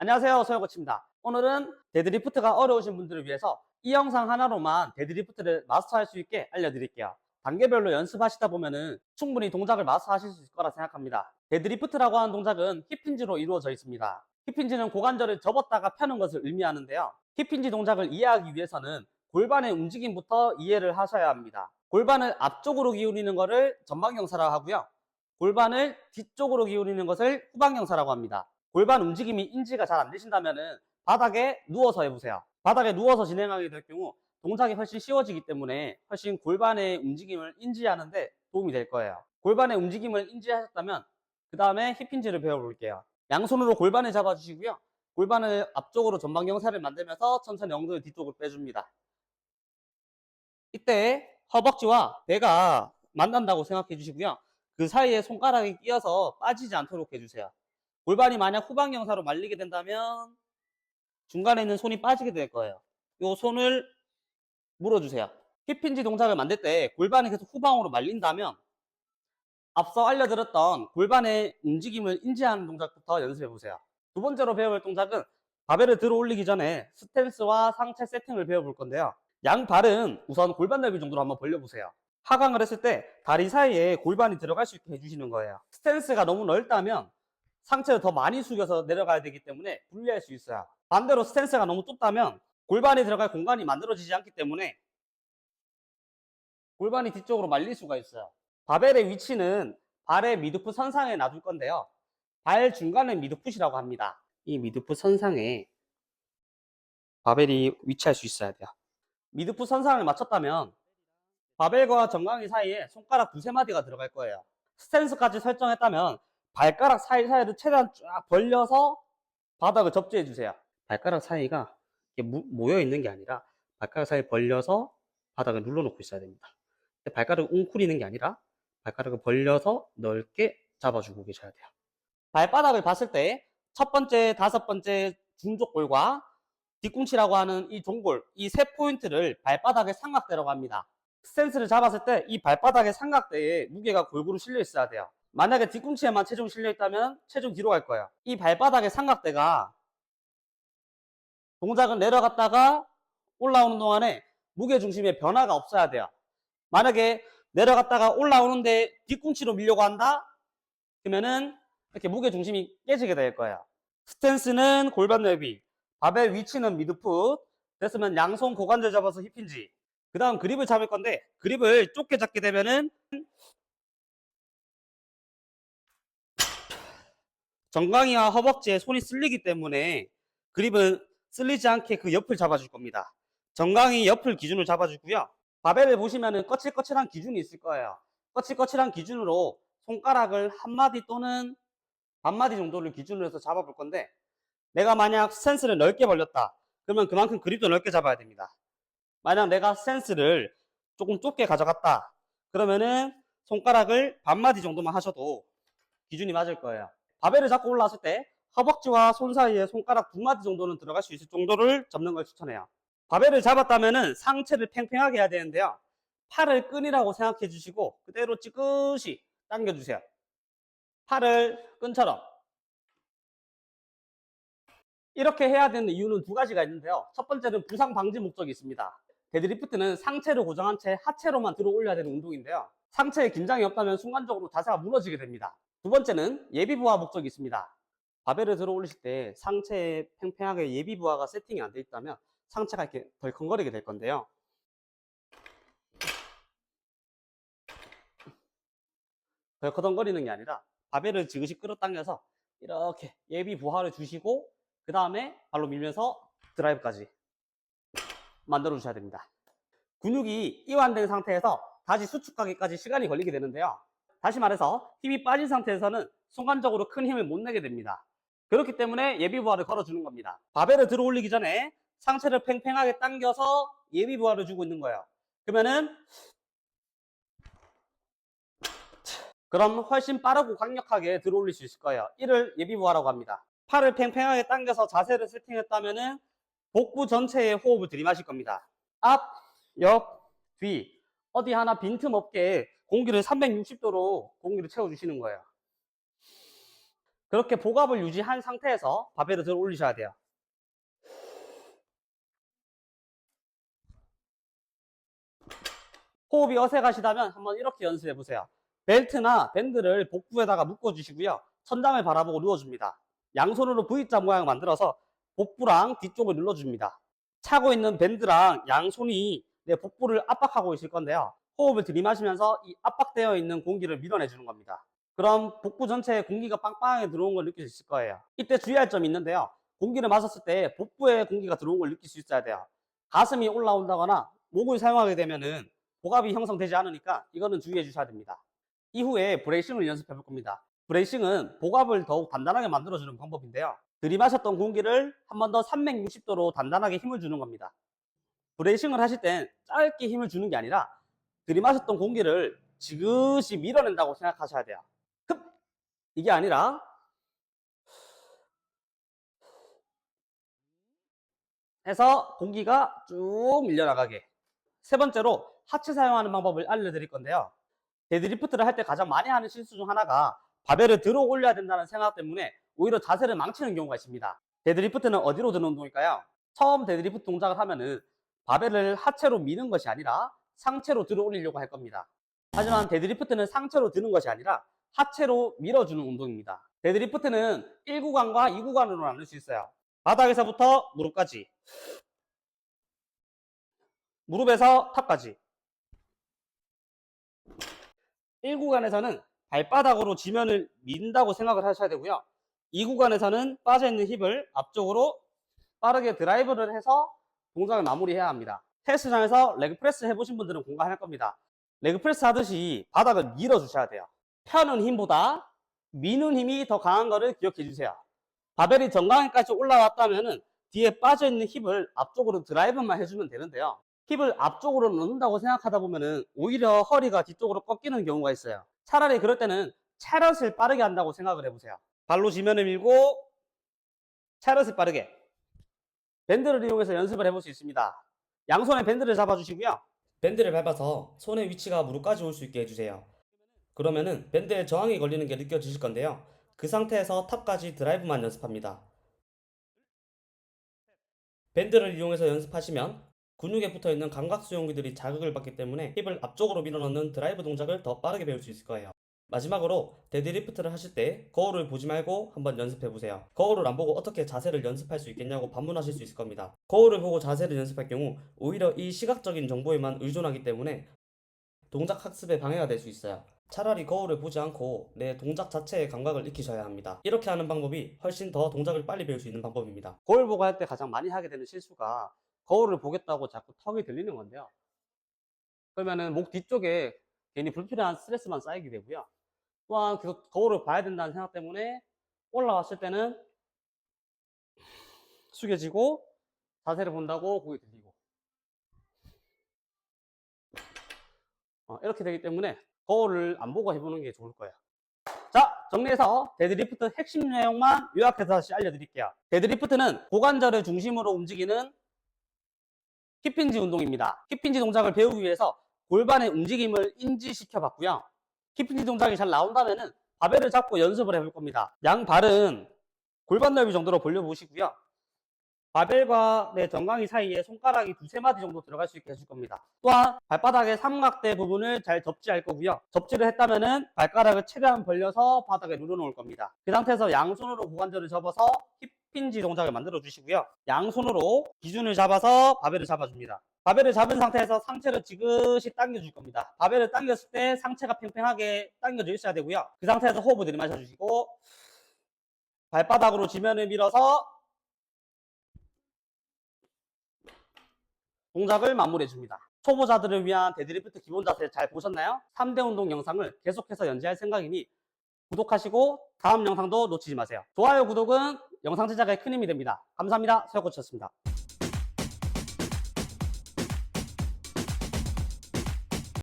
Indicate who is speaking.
Speaker 1: 안녕하세요, 소영코치입니다. 오늘은 데드리프트가 어려우신 분들을 위해서 이 영상 하나로만 데드리프트를 마스터할 수 있게 알려드릴게요. 단계별로 연습하시다 보면은 충분히 동작을 마스터하실 수 있을 거라 생각합니다. 데드리프트라고 하는 동작은 힙힌지로 이루어져 있습니다. 힙힌지는 고관절을 접었다가 펴는 것을 의미하는데요. 힙힌지 동작을 이해하기 위해서는 골반의 움직임부터 이해를 하셔야 합니다. 골반을 앞쪽으로 기울이는 것을 전방경사라고 하고요. 골반을 뒤쪽으로 기울이는 것을 후방경사라고 합니다. 골반 움직임이 인지가 잘 안 되신다면은 바닥에 누워서 해보세요. 바닥에 누워서 진행하게 될 경우 동작이 훨씬 쉬워지기 때문에 훨씬 골반의 움직임을 인지하는데 도움이 될 거예요. 골반의 움직임을 인지하셨다면 그 다음에 힙힌지를 배워볼게요. 양손으로 골반을 잡아주시고요. 골반을 앞쪽으로 전방경사를 만들면서 천천히 엉덩이 뒤쪽으로 빼줍니다. 이때 허벅지와 배가 만난다고 생각해 주시고요. 그 사이에 손가락이 끼어서 빠지지 않도록 해주세요. 골반이 만약 후방경사로 말리게 된다면 중간에 있는 손이 빠지게 될 거예요. 이 손을 물어주세요. 힙힌지 동작을 만들 때 골반이 계속 후방으로 말린다면 앞서 알려드렸던 골반의 움직임을 인지하는 동작부터 연습해 보세요. 두 번째로 배워볼 동작은 바벨을 들어 올리기 전에 스탠스와 상체 세팅을 배워볼 건데요. 양 발은 우선 골반 넓이 정도로 한번 벌려보세요. 하강을 했을 때 다리 사이에 골반이 들어갈 수 있게 해주시는 거예요. 스탠스가 너무 넓다면 상체를 더 많이 숙여서 내려가야 되기 때문에 불리할 수 있어요. 반대로 스탠스가 너무 좁다면 골반이 들어갈 공간이 만들어지지 않기 때문에 골반이 뒤쪽으로 말릴 수가 있어요. 바벨의 위치는 발의 미드풋 선상에 놔둘 건데요. 발 중간에 미드풋이라고 합니다. 이 미드풋 선상에 바벨이 위치할 수 있어야 돼요. 미드풋 선상을 맞췄다면 바벨과 정강이 사이에 손가락 두세 마디가 들어갈 거예요. 스탠스까지 설정했다면 발가락 사이사이를 최대한 쫙 벌려서 바닥을 접지해 주세요. 발가락 사이가 모여 있는 게 아니라 발가락 사이 벌려서 바닥을 눌러놓고 있어야 됩니다. 발가락을 웅크리는 게 아니라 발가락을 벌려서 넓게 잡아주고 계셔야 돼요. 발바닥을 봤을 때 첫 번째, 다섯 번째 중족골과 뒤꿈치라고 하는 이 종골, 이 세 포인트를 발바닥의 삼각대라고 합니다. 스탠스를 잡았을 때 이 발바닥의 삼각대에 무게가 골고루 실려 있어야 돼요. 만약에 뒤꿈치에만 체중이 실려 있다면 체중 뒤로 갈 거예요. 이 발바닥의 삼각대가 동작을 내려갔다가 올라오는 동안에 무게중심의 변화가 없어야 돼요. 만약에 내려갔다가 올라오는데 뒤꿈치로 밀려고 한다? 그러면은 이렇게 무게중심이 깨지게 될 거예요. 스탠스는 골반 넓이, 바벨 위치는 미드풋, 됐으면 양손 고관절 잡아서 힙힌지. 그 다음 그립을 잡을 건데 그립을 좁게 잡게 되면은 정강이와 허벅지에 손이 쓸리기 때문에 그립은 쓸리지 않게 그 옆을 잡아줄 겁니다. 정강이 옆을 기준으로 잡아주고요. 바벨을 보시면은 거칠거칠한 기준이 있을 거예요. 거칠거칠한 기준으로 손가락을 한 마디 또는 반마디 정도를 기준으로 해서 잡아볼 건데 내가 만약 스탠스를 넓게 벌렸다. 그러면 그만큼 그립도 넓게 잡아야 됩니다. 만약 내가 스탠스를 조금 좁게 가져갔다. 그러면은 손가락을 반마디 정도만 하셔도 기준이 맞을 거예요. 바벨을 잡고 올라왔을 때 허벅지와 손 사이에 손가락 두 마디 정도는 들어갈 수 있을 정도를 잡는 걸 추천해요. 바벨을 잡았다면은 상체를 팽팽하게 해야 되는데요. 팔을 끈이라고 생각해 주시고 그대로 찌그시 당겨주세요. 팔을 끈처럼. 이렇게 해야 되는 이유는 두 가지가 있는데요. 첫 번째는 부상 방지 목적이 있습니다. 데드리프트는 상체를 고정한 채 하체로만 들어 올려야 되는 운동인데요. 상체에 긴장이 없다면 순간적으로 자세가 무너지게 됩니다. 두 번째는 예비부하 목적이 있습니다. 바벨을 들어 올리실 때 상체에 팽팽하게 예비부하가 세팅이 안 돼 있다면 상체가 이렇게 덜컹거리게 될 건데요. 덜커덩거리는 게 아니라 바벨을 지그시 끌어당겨서 이렇게 예비부하를 주시고 그 다음에 발로 밀면서 드라이브까지 만들어 주셔야 됩니다. 근육이 이완된 상태에서 다시 수축하기까지 시간이 걸리게 되는데요. 다시 말해서 힘이 빠진 상태에서는 순간적으로 큰 힘을 못 내게 됩니다. 그렇기 때문에 예비부하를 걸어주는 겁니다. 바벨을 들어 올리기 전에 상체를 팽팽하게 당겨서 예비부하를 주고 있는 거예요. 그러면은 그럼 훨씬 빠르고 강력하게 들어 올릴 수 있을 거예요. 이를 예비부하라고 합니다. 팔을 팽팽하게 당겨서 자세를 세팅했다면은 복부 전체에 호흡을 들이마실 겁니다. 앞, 옆, 뒤 어디 하나 빈틈 없게 공기를 360도로 공기를 채워주시는 거예요. 그렇게 복압을 유지한 상태에서 바벨을 들어 올리셔야 돼요. 호흡이 어색하시다면 한번 이렇게 연습해 보세요. 벨트나 밴드를 복부에다가 묶어주시고요. 천장을 바라보고 누워줍니다. 양손으로 V자 모양을 만들어서 복부랑 뒤쪽을 눌러줍니다. 차고 있는 밴드랑 양손이 내 복부를 압박하고 있을 건데요. 호흡을 들이마시면서 이 압박되어 있는 공기를 밀어내주는 겁니다. 그럼 복부 전체에 공기가 빵빵하게 들어온 걸 느낄 수 있을 거예요. 이때 주의할 점이 있는데요. 공기를 마셨을 때 복부에 공기가 들어온 걸 느낄 수 있어야 돼요. 가슴이 올라온다거나 목을 사용하게 되면은 복압이 형성되지 않으니까 이거는 주의해 주셔야 됩니다. 이후에 브레이싱을 연습해 볼 겁니다. 브레이싱은 복압을 더욱 단단하게 만들어주는 방법인데요. 들이마셨던 공기를 한 번 더 360도로 단단하게 힘을 주는 겁니다. 브레이싱을 하실 땐 짧게 힘을 주는 게 아니라 들이마셨던 공기를 지그시 밀어낸다고 생각하셔야 돼요. 흡! 이게 아니라 해서 공기가 쭉 밀려나가게. 세 번째로 하체 사용하는 방법을 알려드릴 건데요. 데드리프트를 할 때 가장 많이 하는 실수 중 하나가 바벨을 들어 올려야 된다는 생각 때문에 오히려 자세를 망치는 경우가 있습니다. 데드리프트는 어디로 드는 운동일까요? 처음 데드리프트 동작을 하면은 바벨을 하체로 미는 것이 아니라 상체로 들어 올리려고 할 겁니다. 하지만 데드리프트는 상체로 드는 것이 아니라 하체로 밀어주는 운동입니다. 데드리프트는 1구간과 2구간으로 나눌 수 있어요. 바닥에서부터 무릎까지, 무릎에서 탑까지. 1구간에서는 발바닥으로 지면을 민다고 생각을 하셔야 되고요. 2구간에서는 빠져있는 힙을 앞쪽으로 빠르게 드라이브를 해서 동작을 마무리해야 합니다. 헬스장에서 레그프레스 해보신 분들은 공감할 겁니다. 레그프레스 하듯이 바닥을 밀어주셔야 돼요. 펴는 힘보다 미는 힘이 더 강한 거를 기억해 주세요. 바벨이 정강이까지 올라왔다면 뒤에 빠져있는 힙을 앞쪽으로 드라이브만 해주면 되는데요. 힙을 앞쪽으로 넣는다고 생각하다 보면 오히려 허리가 뒤쪽으로 꺾이는 경우가 있어요. 차라리 그럴 때는 차렷을 빠르게 한다고 생각을 해보세요. 발로 지면을 밀고 차렷을 빠르게. 밴드를 이용해서 연습을 해볼 수 있습니다. 양손에 밴드를 잡아주시고요. 밴드를 밟아서 손의 위치가 무릎까지 올 수 있게 해주세요. 그러면은 밴드에 저항이 걸리는 게 느껴지실 건데요. 그 상태에서 탑까지 드라이브만 연습합니다. 밴드를 이용해서 연습하시면 근육에 붙어있는 감각 수용기들이 자극을 받기 때문에 힙을 앞쪽으로 밀어넣는 드라이브 동작을 더 빠르게 배울 수 있을 거예요. 마지막으로 데드리프트를 하실 때 거울을 보지 말고 한번 연습해보세요. 거울을 안 보고 어떻게 자세를 연습할 수 있겠냐고 반문하실 수 있을 겁니다. 거울을 보고 자세를 연습할 경우 오히려 이 시각적인 정보에만 의존하기 때문에 동작 학습에 방해가 될 수 있어요. 차라리 거울을 보지 않고 내 동작 자체의 감각을 익히셔야 합니다. 이렇게 하는 방법이 훨씬 더 동작을 빨리 배울 수 있는 방법입니다. 거울 보고 할 때 가장 많이 하게 되는 실수가 거울을 보겠다고 자꾸 턱이 들리는 건데요. 그러면은 목 뒤쪽에 괜히 불필요한 스트레스만 쌓이게 되고요. 또한 계속 거울을 봐야 된다는 생각 때문에 올라왔을 때는 숙여지고 자세를 본다고 고개 들리고 이렇게 되기 때문에 거울을 안 보고 해보는 게 좋을 거예요. 자, 정리해서 데드리프트 핵심 내용만 요약해서 다시 알려드릴게요. 데드리프트는 고관절을 중심으로 움직이는 힙힌지 운동입니다. 힙힌지 동작을 배우기 위해서 골반의 움직임을 인지시켜 봤고요. 힙힌지 동작이 잘 나온다면 바벨을 잡고 연습을 해볼 겁니다. 양 발은 골반 넓이 정도로 벌려보시고요. 바벨과 내 정강이 사이에 손가락이 2~3마디 정도 들어갈 수 있게 해줄 겁니다. 또한 발바닥의 삼각대 부분을 잘 접지할 거고요. 접지를 했다면 발가락을 최대한 벌려서 바닥에 눌러놓을 겁니다. 그 상태에서 양손으로 고관절을 접어서 힙힌지 동작을 만들어 주시고요. 양손으로 기준을 잡아서 바벨을 잡아줍니다. 바벨을 잡은 상태에서 상체를 지그시 당겨줄 겁니다. 바벨을 당겼을 때 상체가 팽팽하게 당겨져 있어야 되고요. 그 상태에서 호흡을 들이마셔주시고 발바닥으로 지면을 밀어서 동작을 마무리해줍니다. 초보자들을 위한 데드리프트 기본 자세 잘 보셨나요? 3대 운동 영상을 계속해서 연재할 생각이니 구독하시고 다음 영상도 놓치지 마세요. 좋아요, 구독은 영상 제작에 큰 힘이 됩니다. 감사합니다. 서혁코치였습니다.